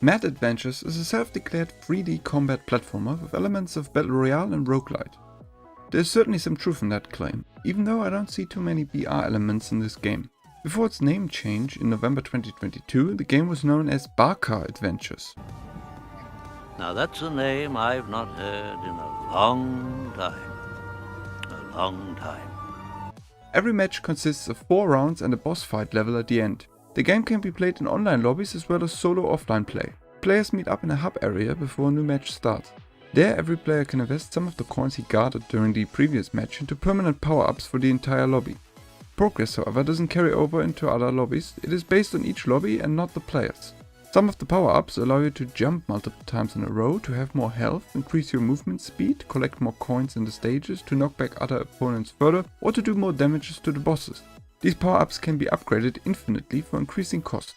Mad Adventures is a self-declared 3D combat platformer with elements of Battle Royale and Roguelite. There is certainly some truth in that claim, even though I don't see too many BR elements in this game. Before its name change in November 2022, the game was known as Baka Adventures. Now that's a name I've not heard in a long time. A long time. Every match consists of 4 rounds and a boss fight level at the end. The game can be played in online lobbies as well as solo offline play. Players meet up in a hub area before a new match starts. There every player can invest some of the coins he gathered during the previous match into permanent power-ups for the entire lobby. Progress, however, doesn't carry over into other lobbies. It is based on each lobby and not the players. Some of the power-ups allow you to jump multiple times in a row to have more health, increase your movement speed, collect more coins in the stages to knock back other opponents further, or to do more damages to the bosses. These power-ups can be upgraded infinitely for increasing cost.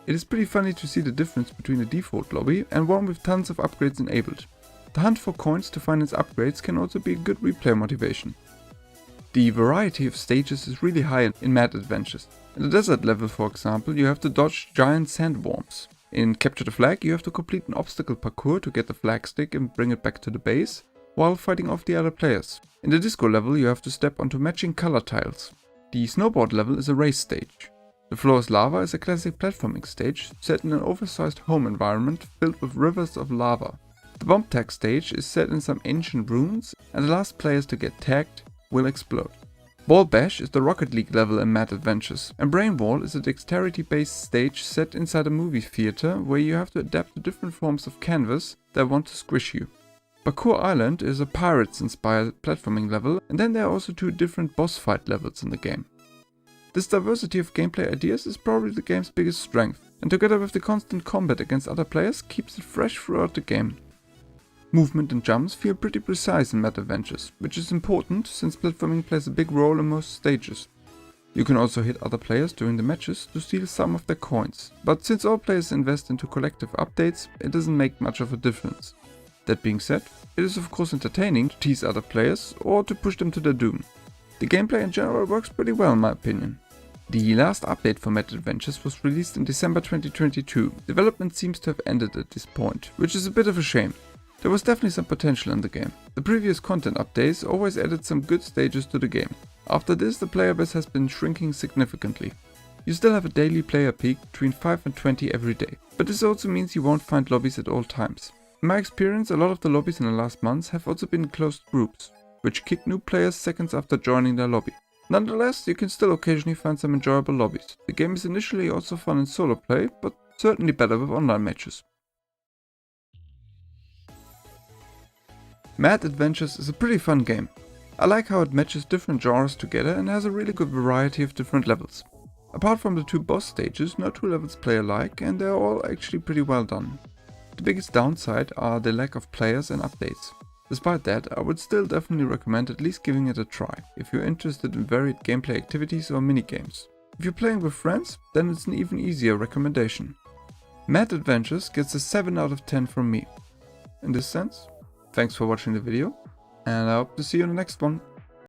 It is pretty funny to see the difference between a default lobby and one with tons of upgrades enabled. The hunt for coins to finance upgrades can also be a good replay motivation. The variety of stages is really high in Mad Adventures. In the desert level, for example, you have to dodge giant sandworms. In Capture the Flag, you have to complete an obstacle parkour to get the flag stick and bring it back to the base, while fighting off the other players. In the disco level, you have to step onto matching color tiles. The snowboard level is a race stage. The Floor is Lava is a classic platforming stage set in an oversized home environment filled with rivers of lava. The bomb tag stage is set in some ancient ruins, and the last players to get tagged will explode. Ball Bash is the Rocket League level in Mad Adventures, and Brain Wall is a dexterity-based stage set inside a movie theater where you have to adapt to different forms of canvas that want to squish you. Parkour Island is a Pirates-inspired platforming level, and then there are also 2 different boss fight levels in the game. This diversity of gameplay ideas is probably the game's biggest strength, and together with the constant combat against other players keeps it fresh throughout the game. Movement and jumps feel pretty precise in Mad Adventures, which is important since platforming plays a big role in most stages. You can also hit other players during the matches to steal some of their coins, but since all players invest into collective updates, it doesn't make much of a difference. That being said, it is of course entertaining to tease other players or to push them to their doom. The gameplay in general works pretty well in my opinion. The last update for Mad Adventures was released in December 2022. Development seems to have ended at this point, which is a bit of a shame. There was definitely some potential in the game. The previous content updates always added some good stages to the game. After this, the player base has been shrinking significantly. You still have a daily player peak between 5 and 20 every day, but this also means you won't find lobbies at all times. In my experience, a lot of the lobbies in the last months have also been closed groups, which kick new players seconds after joining their lobby. Nonetheless, you can still occasionally find some enjoyable lobbies. The game is initially also fun in solo play, but certainly better with online matches. Mad Adventures is a pretty fun game. I like how it matches different genres together and has a really good variety of different levels. Apart from the 2 boss stages, no 2 levels play alike and they are all actually pretty well done. The biggest downside are the lack of players and updates. Despite that, I would still definitely recommend at least giving it a try, if you're interested in varied gameplay activities or minigames. If you're playing with friends, then it's an even easier recommendation. Mad Adventures gets a 7 out of 10 from me. In this sense, thanks for watching the video, and I hope to see you in the next one.